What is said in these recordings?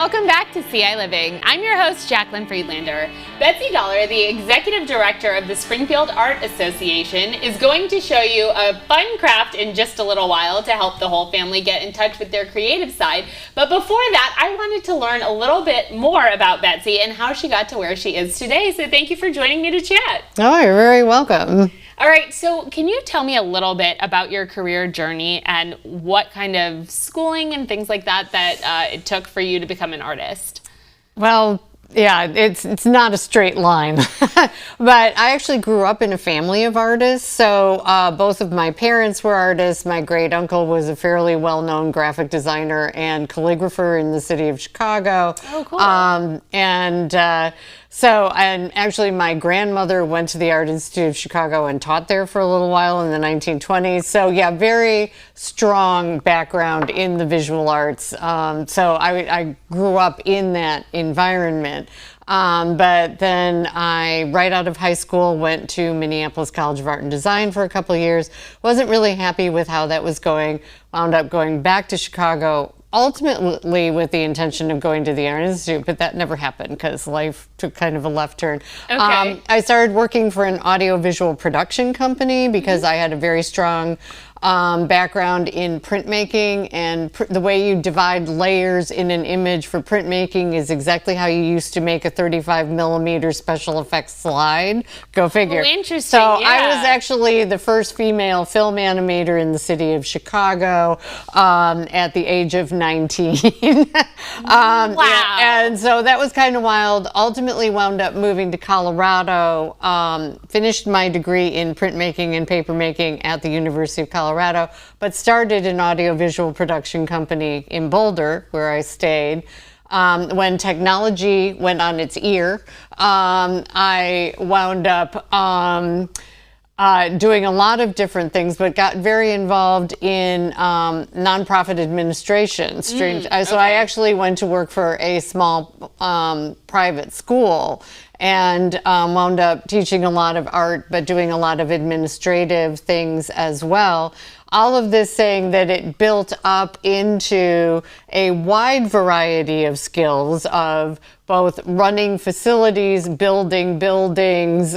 Welcome back to ciLiving. I'm your host, Jaclyn Friedlander. Betsy Dollar, the Executive Director of the Springfield Art Association, is going to show you a fun craft in just a little while to help the whole family get in touch with their creative side. But before that, I wanted to learn a little bit more about Betsy and how she got to where she is today. So thank you for joining me to chat. Oh, you're very welcome. All right, so can you tell me a little bit about your career journey and what kind of schooling and things like that it took for you to become an artist? Well, yeah, it's not a straight line, but I actually grew up in a family of artists. So both of my parents were artists. My great uncle was a fairly well-known graphic designer and calligrapher in the city of Chicago. Oh, cool. And actually my grandmother went to the Art Institute of Chicago and taught there for a little while in the 1920s. So yeah, very strong background in the visual arts. So I grew up in that environment. But then I, right out of high school, went to Minneapolis College of Art and Design for a couple of years. Wasn't really happy with how that was going. Wound up going back to Chicago, ultimately with the intention of going to the Art Institute, but that never happened because life took kind of a left turn. Okay. I started working for an audiovisual production company because I had a very strong background in printmaking, and the way you divide layers in an image for printmaking is exactly how you used to make a 35mm special effects slide. Go figure. Oh, interesting. So yeah. I was actually the first female film animator in the city of Chicago at the age of 19. Wow. Yeah, and so that was kind of wild. Ultimately wound up moving to Colorado, finished my degree in printmaking and papermaking at the University of Colorado, but started an audiovisual production company in Boulder, where I stayed. When technology went on its ear, I wound up doing a lot of different things, but got very involved in nonprofit administration. So I actually went to work for a small private school and wound up teaching a lot of art, but doing a lot of administrative things as well. All of this saying that it built up into a wide variety of skills of both running facilities, building buildings,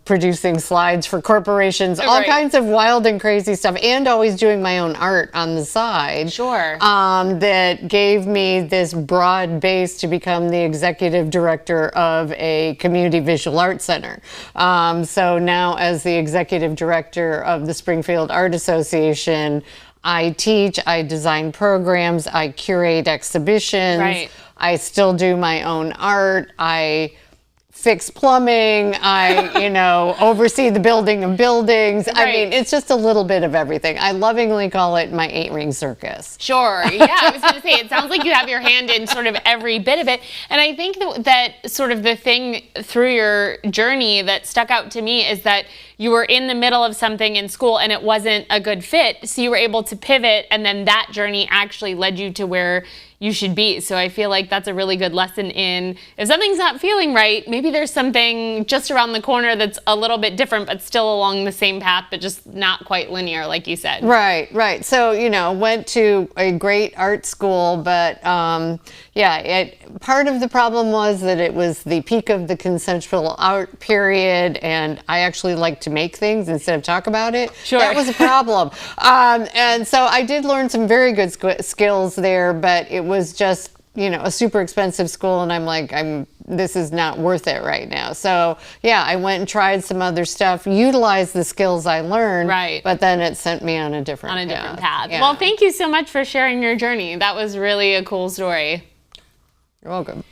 producing slides for corporations, all kinds of wild and crazy stuff, and always doing my own art on the side. Sure. That gave me this broad base to become the executive director of a community visual arts center. So now as the executive director of the Springfield Art Association, I teach, I design programs, I curate exhibitions. Right. I still do my own art. I fix plumbing. I, oversee the building of buildings. Right. I mean, it's just a little bit of everything. I lovingly call it my 8-ring circus. Sure. Yeah, I was going to say, it sounds like you have your hand in sort of every bit of it. And I think that sort of the thing through your journey that stuck out to me is that you were in the middle of something in school and it wasn't a good fit. So you were able to pivot, and then that journey actually led you to where you should be. So I feel like that's a really good lesson in, if something's not feeling right, maybe there's something just around the corner that's a little bit different, but still along the same path, but just not quite linear, like you said. Right. So, went to a great art school, but part of the problem was that it was the peak of the consensual art period, and I actually like to make things instead of talk about it. Sure. That was a problem. And so I did learn some very good skills there, but it was just, a super expensive school, and I'm like, this is not worth it right now. So yeah, I went and tried some other stuff, utilized the skills I learned, right, but then it sent me on a different path. Yeah. Well, thank you so much for sharing your journey. That was really a cool story. You're welcome.